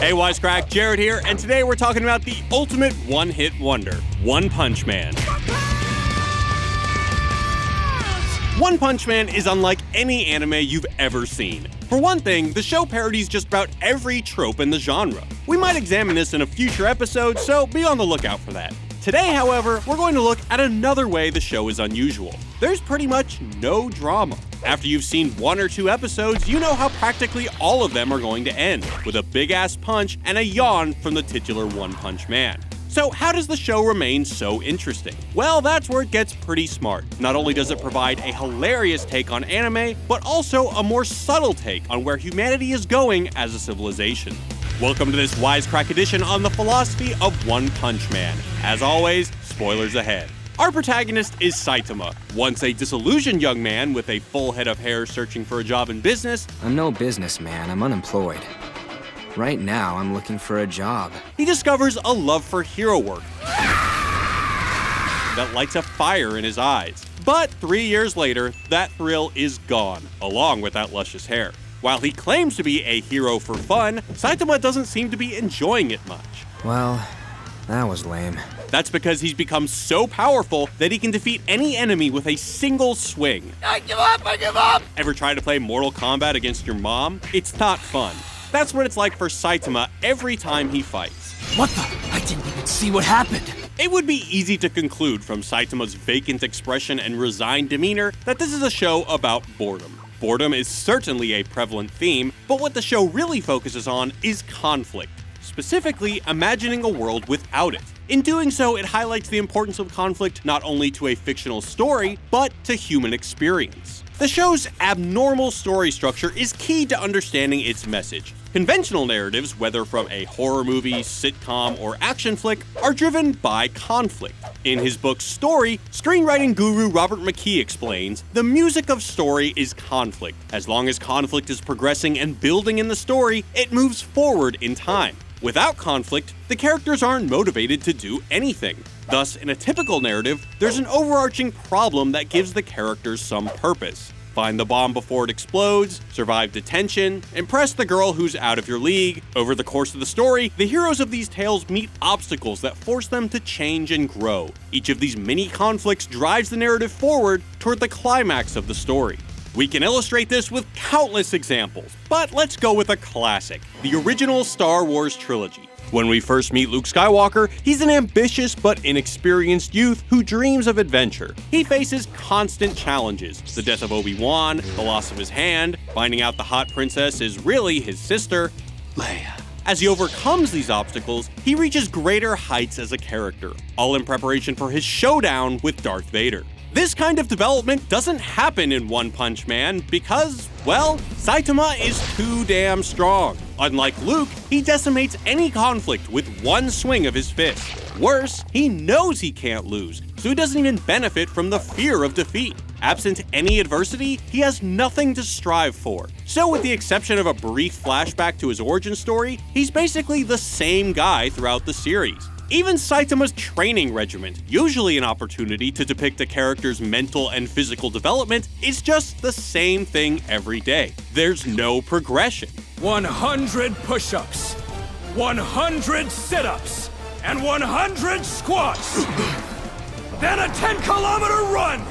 Hey Wisecrack, Jared here, and today we're talking about the ultimate one-hit wonder, One Punch Man. One Punch Man is unlike any anime you've ever seen. For one thing, the show parodies just about every trope in the genre. We might examine this in a future episode, so be on the lookout for that. Today, however, we're going to look at another way the show is unusual. There's pretty much no drama. After you've seen one or two episodes, you know how practically all of them are going to end, with a big-ass punch and a yawn from the titular One Punch Man. So how does the show remain so interesting? Well, that's where it gets pretty smart. Not only does it provide a hilarious take on anime, but also a more subtle take on where humanity is going as a civilization. Welcome to this Wisecrack Edition on the philosophy of One Punch Man. As always, spoilers ahead. Our protagonist is Saitama, once a disillusioned young man with a full head of hair searching for a job in business. I'm no businessman, I'm unemployed. Right now, I'm looking for a job. He discovers a love for hero work that lights a fire in his eyes. But 3 years later, that thrill is gone, along with that luscious hair. While he claims to be a hero for fun, Saitama doesn't seem to be enjoying it much. Well, that was lame. That's because he's become so powerful that he can defeat any enemy with a single swing. I give up! Ever try to play Mortal Kombat against your mom? It's not fun. That's what it's like for Saitama every time he fights. What the? I didn't even see what happened. It would be easy to conclude from Saitama's vacant expression and resigned demeanor that this is a show about boredom. Boredom is certainly a prevalent theme, but what the show really focuses on is conflict. Specifically, imagining a world without it. In doing so, it highlights the importance of conflict not only to a fictional story, but to human experience. The show's abnormal story structure is key to understanding its message. Conventional narratives, whether from a horror movie, sitcom, or action flick, are driven by conflict. In his book Story, screenwriting guru Robert McKee explains, the music of story is conflict. As long as conflict is progressing and building in the story, it moves forward in time. Without conflict, the characters aren't motivated to do anything. Thus, in a typical narrative, there's an overarching problem that gives the characters some purpose. Find the bomb before it explodes, survive detention, impress the girl who's out of your league. Over the course of the story, the heroes of these tales meet obstacles that force them to change and grow. Each of these mini conflicts drives the narrative forward toward the climax of the story. We can illustrate this with countless examples, but let's go with a classic, the original Star Wars trilogy. When we first meet Luke Skywalker, he's an ambitious but inexperienced youth who dreams of adventure. He faces constant challenges, the death of Obi-Wan, the loss of his hand, finding out the hot princess is really his sister, Leia. As he overcomes these obstacles, he reaches greater heights as a character, all in preparation for his showdown with Darth Vader. This kind of development doesn't happen in One Punch Man because, well, Saitama is too damn strong. Unlike Luke, he decimates any conflict with one swing of his fist. Worse, he knows he can't lose, so he doesn't even benefit from the fear of defeat. Absent any adversity, he has nothing to strive for. So with the exception of a brief flashback to his origin story, he's basically the same guy throughout the series. Even Saitama's training regiment, usually an opportunity to depict a character's mental and physical development, is just the same thing every day. There's no progression. 100 push-ups, 100 sit-ups, and 100 squats. Then a 10-kilometer run.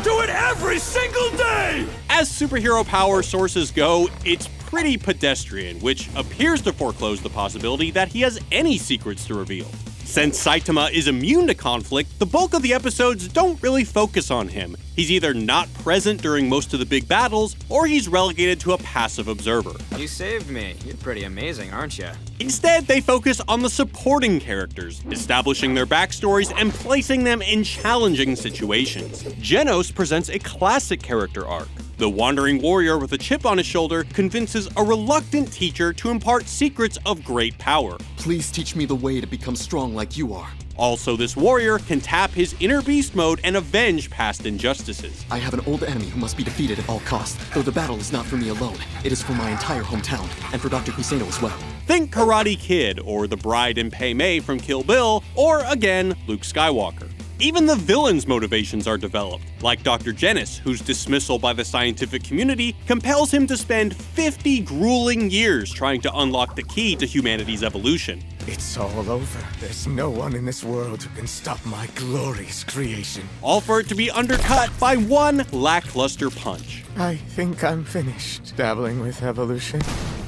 Do it every single day! As superhero power sources go, it's pretty pedestrian, which appears to foreclose the possibility that he has any secrets to reveal. Since Saitama is immune to conflict, the bulk of the episodes don't really focus on him. He's either not present during most of the big battles, or he's relegated to a passive observer. You saved me. You're pretty amazing, aren't you? Instead, they focus on the supporting characters, establishing their backstories and placing them in challenging situations. Genos presents a classic character arc. The wandering warrior with a chip on his shoulder convinces a reluctant teacher to impart secrets of great power. Please teach me the way to become strong like you are. Also, this warrior can tap his inner beast mode and avenge past injustices. I have an old enemy who must be defeated at all costs, though the battle is not for me alone. It is for my entire hometown, and for Dr. Kuseno as well. Think Karate Kid, or the bride in Pei Mei from Kill Bill, or again, Luke Skywalker. Even the villain's motivations are developed, like Dr. Genis, whose dismissal by the scientific community compels him to spend 50 grueling years trying to unlock the key to humanity's evolution. It's all over. There's no one in this world who can stop my glorious creation. All for it to be undercut by one lackluster punch. I think I'm finished dabbling with evolution.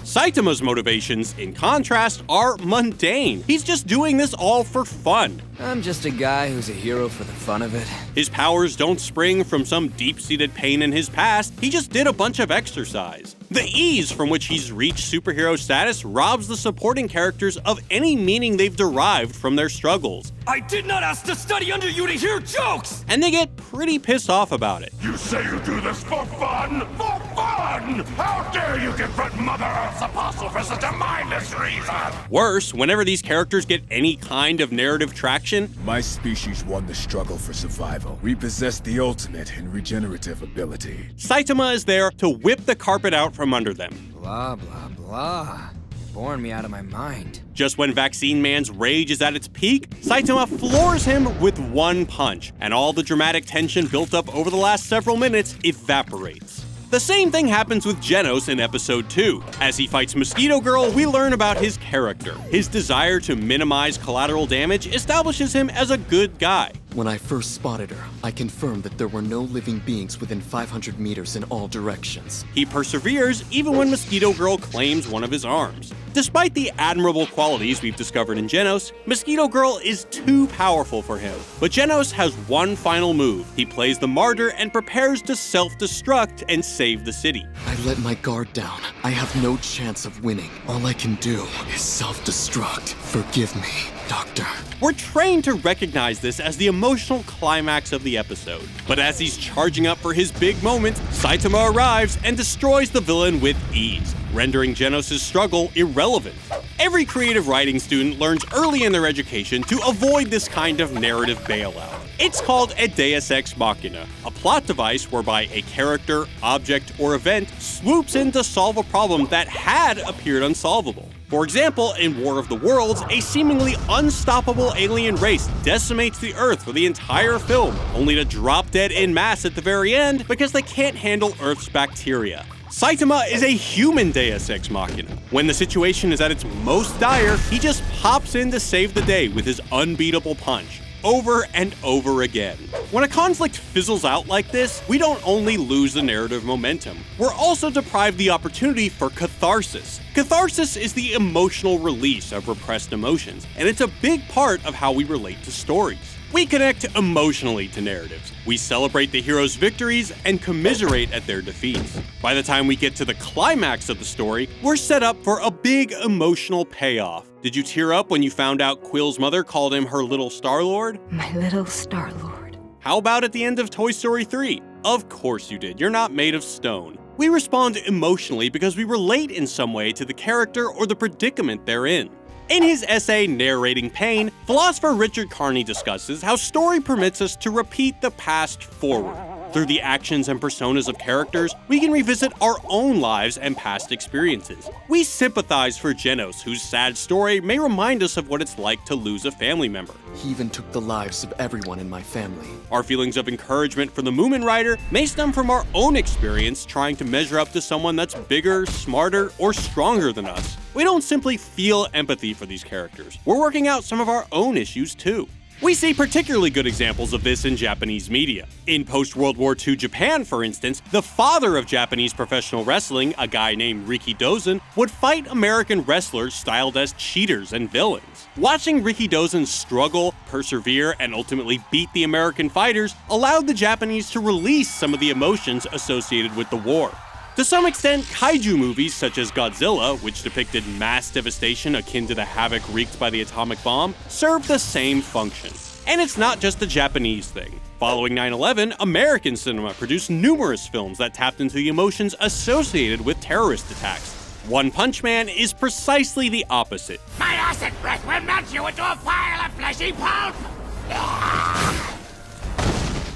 Saitama's motivations, in contrast, are mundane. He's just doing this all for fun. I'm just a guy who's a hero for the fun of it. His powers don't spring from some deep-seated pain in his past, he just did a bunch of exercise. The ease from which he's reached superhero status robs the supporting characters of any meaning they've derived from their struggles. I did not ask to study under you to hear jokes! And they get pretty pissed off about it. You say you do this for fun? For fun! How dare you confront Mother Earth's apostle for such a mindless reason? Worse, whenever these characters get any kind of narrative traction, My species won the struggle for survival. We possess the ultimate in regenerative ability. Saitama is there to whip the carpet out from under them. Blah, blah, blah. You're boring me out of my mind. Just when Vaccine Man's rage is at its peak, Saitama floors him with one punch, and all the dramatic tension built up over the last several minutes evaporates. The same thing happens with Genos in episode 2. As he fights Mosquito Girl, we learn about his character. His desire to minimize collateral damage establishes him as a good guy. When I first spotted her, I confirmed that there were no living beings within 500 meters in all directions. He perseveres even when Mosquito Girl claims one of his arms. Despite the admirable qualities we've discovered in Genos, Mosquito Girl is too powerful for him. But Genos has one final move. He plays the martyr and prepares to self-destruct and save the city. I let my guard down. I have no chance of winning. All I can do is self-destruct. Forgive me, Doctor. We're trained to recognize this as the emotional climax of the episode. But as he's charging up for his big moment, Saitama arrives and destroys the villain with ease, rendering Genos' struggle irrelevant. Every creative writing student learns early in their education to avoid this kind of narrative bailout. It's called a Deus Ex Machina, a plot device whereby a character, object, or event swoops in to solve a problem that had appeared unsolvable. For example, in War of the Worlds, a seemingly unstoppable alien race decimates the Earth for the entire film, only to drop dead en masse at the very end because they can't handle Earth's bacteria. Saitama is a human Deus Ex Machina. When the situation is at its most dire, he just pops in to save the day with his unbeatable punch, over and over again. When a conflict fizzles out like this, we don't only lose the narrative momentum, we're also deprived the opportunity for catharsis. Catharsis is the emotional release of repressed emotions, and it's a big part of how we relate to stories. We connect emotionally to narratives. We celebrate the hero's victories and commiserate at their defeats. By the time we get to the climax of the story, we're set up for a big emotional payoff. Did you tear up when you found out Quill's mother called him her little Star-Lord? My little Star-Lord. How about at the end of Toy Story 3? Of course you did, you're not made of stone. We respond emotionally because we relate in some way to the character or the predicament they're in. In his essay Narrating Pain, philosopher Richard Carney discusses how story permits us to repeat the past forward. Through the actions and personas of characters, we can revisit our own lives and past experiences. We sympathize for Genos, whose sad story may remind us of what it's like to lose a family member. He even took the lives of everyone in my family. Our feelings of encouragement for the Moomin Rider may stem from our own experience trying to measure up to someone that's bigger, smarter, or stronger than us. We don't simply feel empathy for these characters. We're working out some of our own issues too. We see particularly good examples of this in Japanese media. In post-World War II Japan, for instance, the father of Japanese professional wrestling, a guy named Rikidozan, would fight American wrestlers styled as cheaters and villains. Watching Rikidozan struggle, persevere, and ultimately beat the American fighters allowed the Japanese to release some of the emotions associated with the war. To some extent, kaiju movies such as Godzilla, which depicted mass devastation akin to the havoc wreaked by the atomic bomb, serve the same function. And it's not just a Japanese thing. Following 9/11, American cinema produced numerous films that tapped into the emotions associated with terrorist attacks. One Punch Man is precisely the opposite. My acid breath will melt you into a pile of fleshy pulp!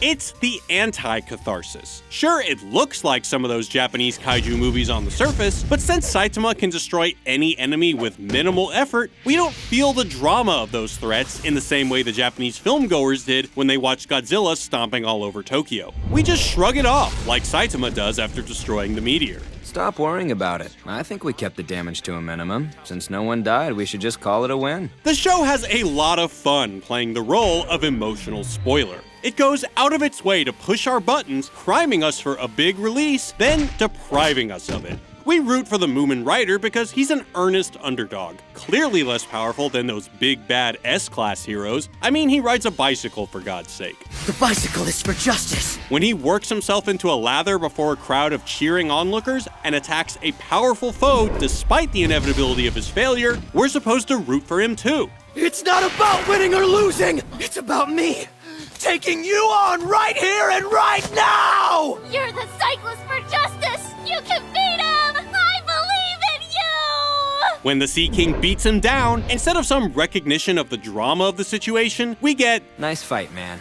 It's the anti-catharsis. Sure, it looks like some of those Japanese kaiju movies on the surface, but since Saitama can destroy any enemy with minimal effort, we don't feel the drama of those threats in the same way the Japanese filmgoers did when they watched Godzilla stomping all over Tokyo. We just shrug it off, like Saitama does after destroying the meteor. Stop worrying about it. I think we kept the damage to a minimum. Since no one died, we should just call it a win. The show has a lot of fun playing the role of emotional spoiler. It goes out of its way to push our buttons, priming us for a big release, then depriving us of it. We root for the Moomin writer because he's an earnest underdog, clearly less powerful than those big bad S-class heroes. I mean, he rides a bicycle for God's sake. The bicycle is for justice. When he works himself into a lather before a crowd of cheering onlookers and attacks a powerful foe despite the inevitability of his failure, we're supposed to root for him too. It's not about winning or losing. It's about me taking you on right here and right now! You're the cyclist for justice! You can beat him! I believe in you! When the Sea King beats him down, instead of some recognition of the drama of the situation, we get, Nice fight, man.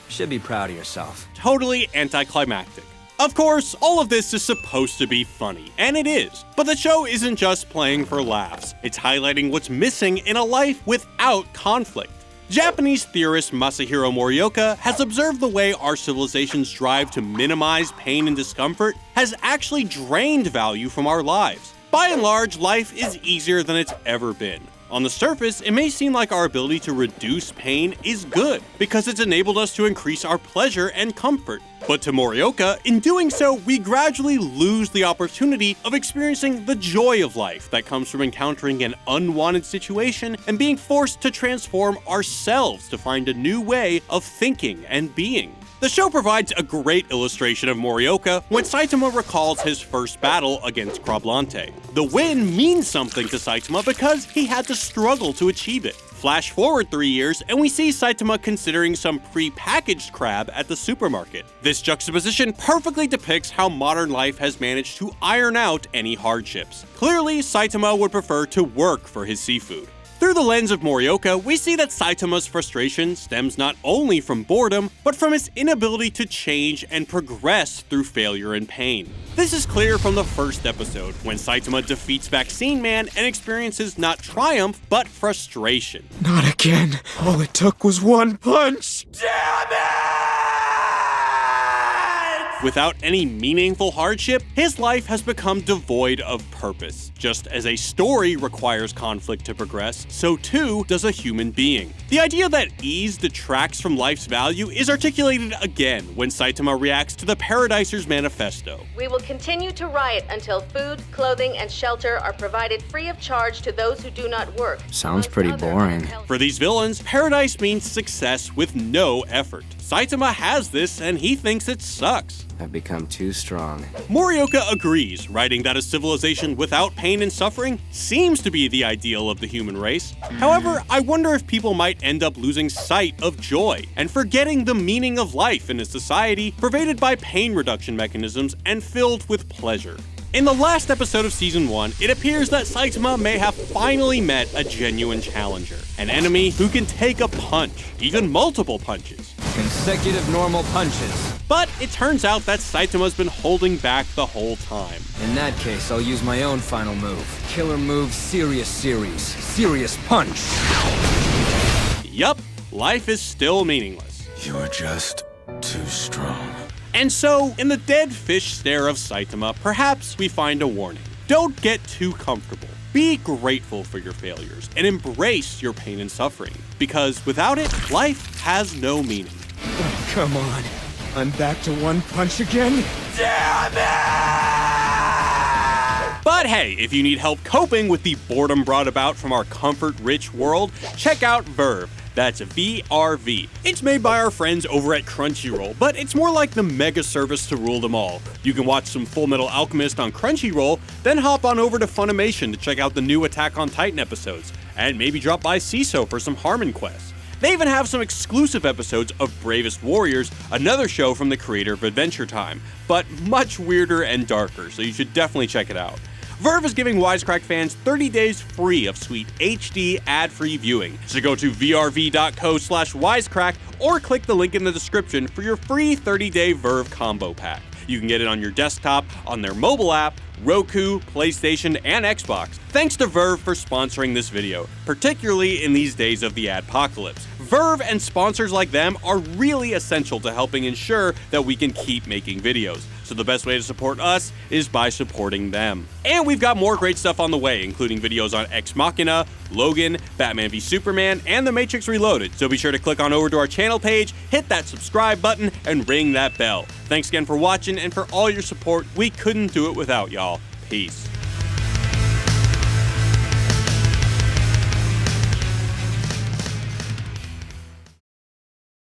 Should be proud of yourself. totally anticlimactic. Of course, all of this is supposed to be funny, and it is. But the show isn't just playing for laughs. It's highlighting what's missing in a life without conflict. Japanese theorist Masahiro Morioka has observed the way our civilization's drive to minimize pain and discomfort has actually drained value from our lives. By and large, life is easier than it's ever been. On the surface, it may seem like our ability to reduce pain is good, because it's enabled us to increase our pleasure and comfort. But to Morioka, in doing so, we gradually lose the opportunity of experiencing the joy of life that comes from encountering an unwanted situation and being forced to transform ourselves to find a new way of thinking and being. The show provides a great illustration of Morioka when Saitama recalls his first battle against Krablante. The win means something to Saitama because he had to struggle to achieve it. Flash forward 3 years, and we see Saitama considering some pre-packaged crab at the supermarket. This juxtaposition perfectly depicts how modern life has managed to iron out any hardships. Clearly, Saitama would prefer to work for his seafood. Through the lens of Morioka, we see that Saitama's frustration stems not only from boredom, but from his inability to change and progress through failure and pain. This is clear from the first episode, when Saitama defeats Vaccine Man and experiences not triumph, but frustration. Not again. All it took was one punch. Damn it! Without any meaningful hardship, his life has become devoid of purpose. Just as a story requires conflict to progress, so too does a human being. The idea that ease detracts from life's value is articulated again when Saitama reacts to the Paradiser's manifesto. We will continue to riot until food, clothing, and shelter are provided free of charge to those who do not work. Sounds pretty boring. For these villains, paradise means success with no effort. Saitama has this, and he thinks it sucks. I've become too strong. Morioka agrees, writing that a civilization without pain and suffering seems to be the ideal of the human race. However, I wonder if people might end up losing sight of joy and forgetting the meaning of life in a society pervaded by pain reduction mechanisms and filled with pleasure. In the last episode of Season 1, it appears that Saitama may have finally met a genuine challenger, an enemy who can take a punch, even multiple punches. Consecutive normal punches. But it turns out that Saitama's been holding back the whole time. In that case, I'll use my own final move. Killer move, serious series. Serious punch. Yup, life is still meaningless. You are just too strong. And so, in the dead fish stare of Saitama, perhaps we find a warning. Don't get too comfortable. Be grateful for your failures and embrace your pain and suffering, because without it, life has no meaning. Oh, come on. I'm back to one punch again? Damn it! But hey, if you need help coping with the boredom brought about from our comfort-rich world, check out Verve. That's VRV. It's made by our friends over at Crunchyroll, but it's more like the mega service to rule them all. You can watch some Full Metal Alchemist on Crunchyroll, then hop on over to Funimation to check out the new Attack on Titan episodes, and maybe drop by CISO for some Harmon quests. They even have some exclusive episodes of Bravest Warriors, another show from the creator of Adventure Time, but much weirder and darker, so you should definitely check it out. Verve is giving Wisecrack fans 30 days free of sweet HD ad-free viewing. So go to vrv.co/wisecrack or click the link in the description for your free 30-day Verve combo pack. You can get it on your desktop, on their mobile app, Roku, PlayStation, and Xbox. Thanks to Verve for sponsoring this video, particularly in these days of the adpocalypse. Verve and sponsors like them are really essential to helping ensure that we can keep making videos. So the best way to support us is by supporting them. And we've got more great stuff on the way, including videos on Ex Machina, Logan, Batman v Superman, and The Matrix Reloaded. So be sure to click on over to our channel page, hit that subscribe button, and ring that bell. Thanks again for watching and for all your support. We couldn't do it without y'all. Peace.